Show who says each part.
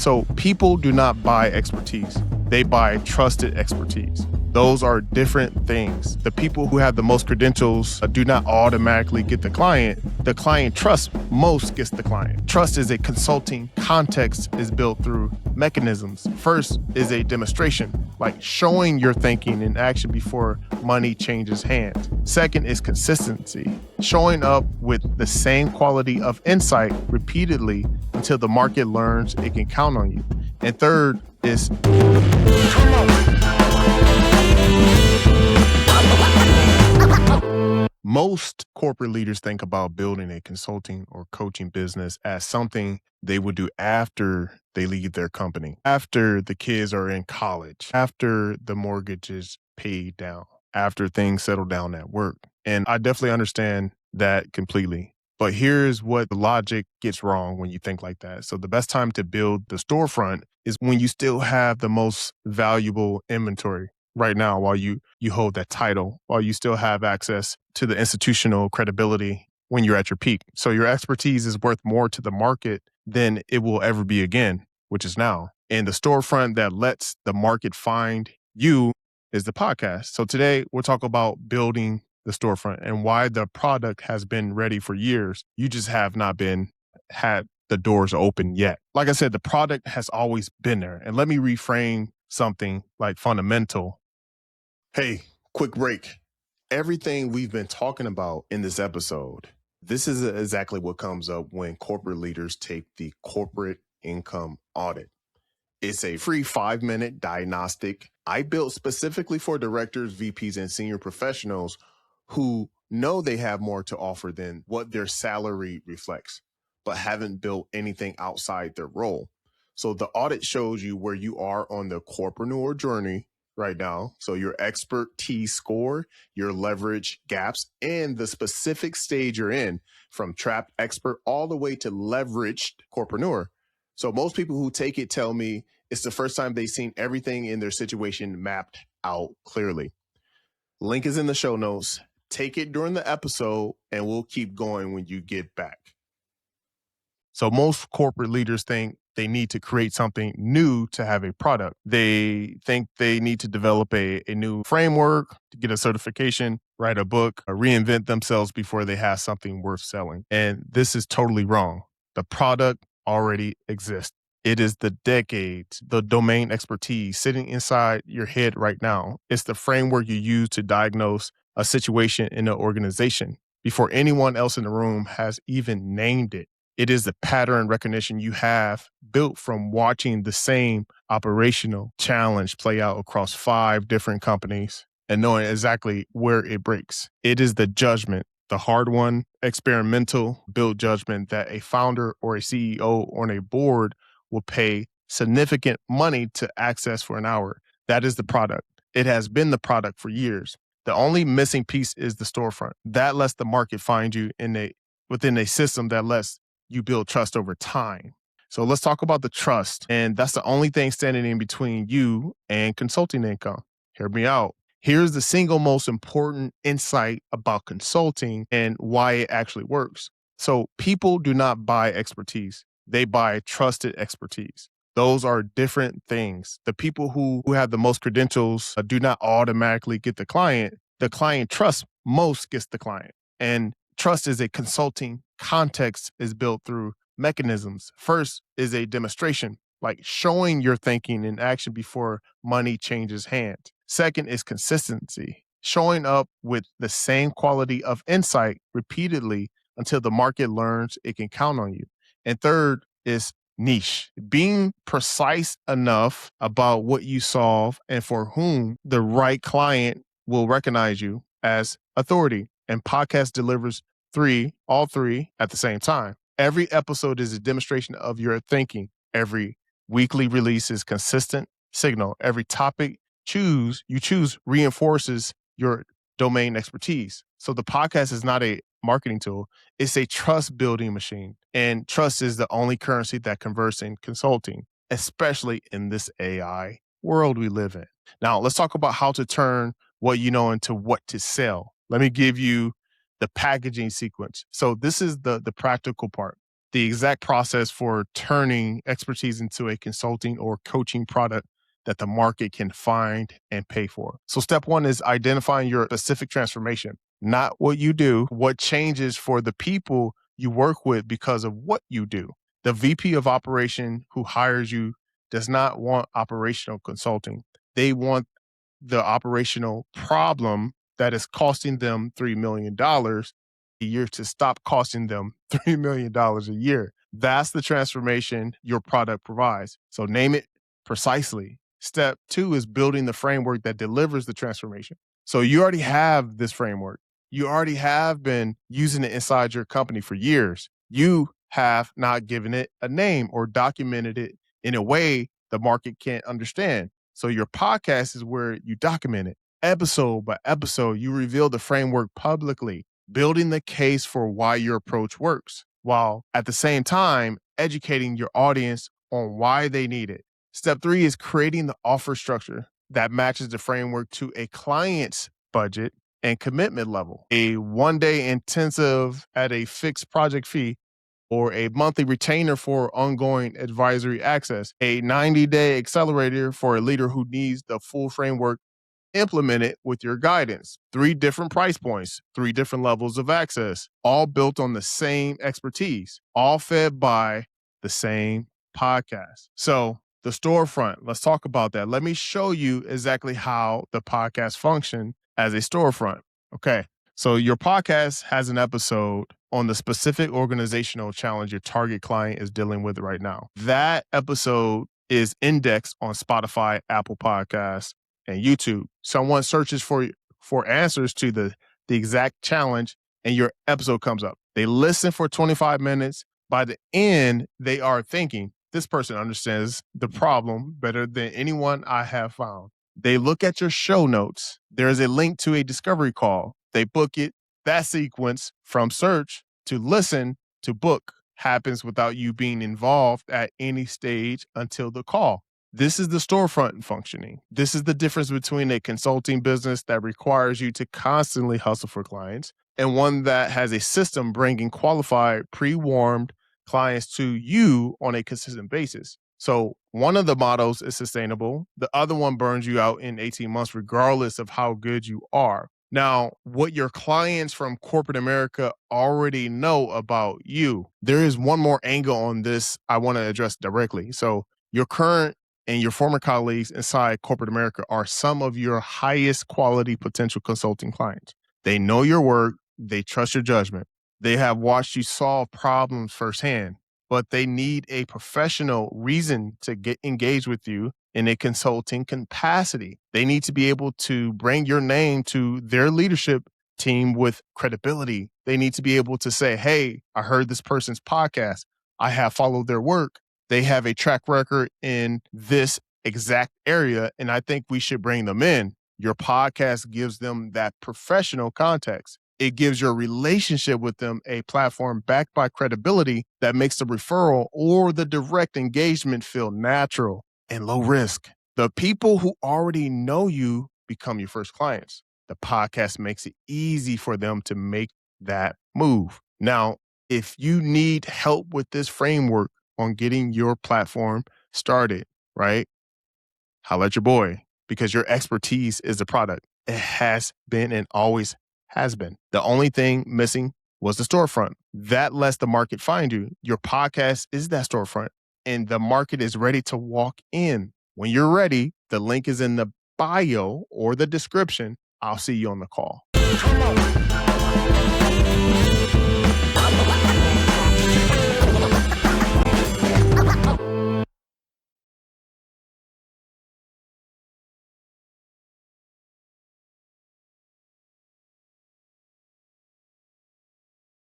Speaker 1: So people do not buy expertise. They buy trusted expertise. Those are different things. The people who have the most credentials do not automatically get the client. The client trust most gets the client. Trust is a consulting. Context is built through mechanisms. First is a demonstration, like showing your thinking in action before money changes hands. Second is consistency, showing up with the same quality of insight repeatedly until the market learns it can count on you. And third is most corporate leaders think about building a consulting or coaching business as something they would do after they leave their company, after the kids are in college, after the mortgage is paid down, after things settle down at work. And I definitely understand that completely. But here's what the logic gets wrong when you think like that. So the best time to build the storefront is when you still have the most valuable inventory right now, while you hold that title, while you still have access to the institutional credibility when you're at your peak. So your expertise is worth more to the market than it will ever be again, which is now. And the storefront that lets the market find you is the podcast. So today we'll talk about building the storefront and why the product has been ready for years. You just have not had the doors open yet. Like I said, the product has always been there. And let me reframe something like fundamental. Hey, quick break. Everything we've been talking about in this episode, this is exactly what comes up when corporate leaders take the corporate income audit. It's a free 5-minute diagnostic I built specifically for directors, VPs, and senior professionals who know they have more to offer than what their salary reflects, but haven't built anything outside their role. So the audit shows you where you are on the corpreneur journey right now. So your expertise score, your leverage gaps, and the specific stage you're in, from trapped expert all the way to leveraged corpreneur. So most people who take it tell me it's the first time they've seen everything in their situation mapped out clearly. Link is in the show notes. Take it during the episode and we'll keep going when you get back. So most corporate leaders think they need to create something new to have a product. They think they need to develop a new framework, to get a certification, write a book, or reinvent themselves before they have something worth selling. And this is totally wrong. The product already exists. It is the decades, the domain expertise sitting inside your head right now. It's the framework you use to diagnose a situation in an organization before anyone else in the room has even named it. It is the pattern recognition you have built from watching the same operational challenge play out across 5 different companies and knowing exactly where it breaks. It is the judgment, the hard one, experimental built judgment that a founder or a CEO on a board will pay significant money to access for an hour. That is the product. It has been the product for years. The only missing piece is the storefront. That lets the market find you within a system that lets you build trust over time. So let's talk about the trust. And that's the only thing standing in between you and consulting income. Hear me out. Here's the single most important insight about consulting and why it actually works. So people do not buy expertise. They buy trusted expertise. Those are different things. The people who have the most credentials do not automatically get the client. The client trust most gets the client. And trust is a consulting. Context is built through mechanisms. First is a demonstration, like showing your thinking in action before money changes hands. Second is consistency, showing up with the same quality of insight repeatedly until the market learns it can count on you. And third is niche, being precise enough about what you solve and for whom the right client will recognize you as authority. And podcast delivers all three at the same time. Every episode is a demonstration of your thinking. Every weekly release is consistent signal. Every topic you choose reinforces your domain expertise. So the podcast is not a marketing tool. It's a trust building machine. And trust is the only currency that converts in consulting, especially in this AI world we live in. Now, let's talk about how to turn what you know into what to sell. Let me give you the packaging sequence. So this is the practical part. the exact process for turning expertise into a consulting or coaching product that the market can find and pay for. So step one is identifying your specific transformation, not what you do, what changes for the people you work with because of what you do. The VP of operation who hires you does not want operational consulting. They want the operational problem that is costing them $3 million a year to stop costing them $3 million a year. That's the transformation your product provides. So name it precisely. Step two is building the framework that delivers the transformation. So you already have this framework. You already have been using it inside your company for years. You have not given it a name or documented it in a way the market can't understand. So your podcast is where you document it. Episode by episode, you reveal the framework publicly, building the case for why your approach works, while at the same time educating your audience on why they need it. Step three is creating the offer structure that matches the framework to a client's budget and commitment level. A one-day intensive at a fixed project fee, or a monthly retainer for ongoing advisory access, a 90-day accelerator for a leader who needs the full framework implemented with your guidance. 3 different price points, 3 different levels of access, all built on the same expertise, all fed by the same podcast. So the storefront, let's talk about that. Let me show you exactly how the podcast function as a storefront. Okay. So your podcast has an episode on the specific organizational challenge your target client is dealing with right now. That episode is indexed on Spotify, Apple Podcasts, and YouTube. Someone searches for answers to the exact challenge, and your episode comes up. They listen for 25 minutes. By the end, they are thinking, this person understands the problem better than anyone I have found. They look at your show notes. There is a link to a discovery call. They book it. That sequence from search to listen to book happens without you being involved at any stage until the call. This is the storefront functioning. This is the difference between a consulting business that requires you to constantly hustle for clients and one that has a system bringing qualified, pre-warmed clients to you on a consistent basis. So one of the models is sustainable. The other one burns you out in 18 months, regardless of how good you are. Now, what your clients from corporate America already know about you, there is one more angle on this I want to address directly. So your current and your former colleagues inside corporate America are some of your highest quality potential consulting clients. They know your work. They trust your judgment. They have watched you solve problems firsthand, but they need a professional reason to get engaged with you in a consulting capacity. They need to be able to bring your name to their leadership team with credibility. They need to be able to say, hey, I heard this person's podcast. I have followed their work. They have a track record in this exact area, and I think we should bring them in. Your podcast gives them that professional context. It gives your relationship with them a platform backed by credibility that makes the referral or the direct engagement feel natural and low risk. The people who already know you become your first clients. The podcast makes it easy for them to make that move. Now, if you need help with this framework on getting your platform started, right? Holla at your boy, because your expertise is the product. It has been and always has been. The only thing missing was the storefront. That lets the market find you. Your podcast is that storefront, and the market is ready to walk in. When you're ready, the link is in the bio or the description. I'll see you on the call. Come on.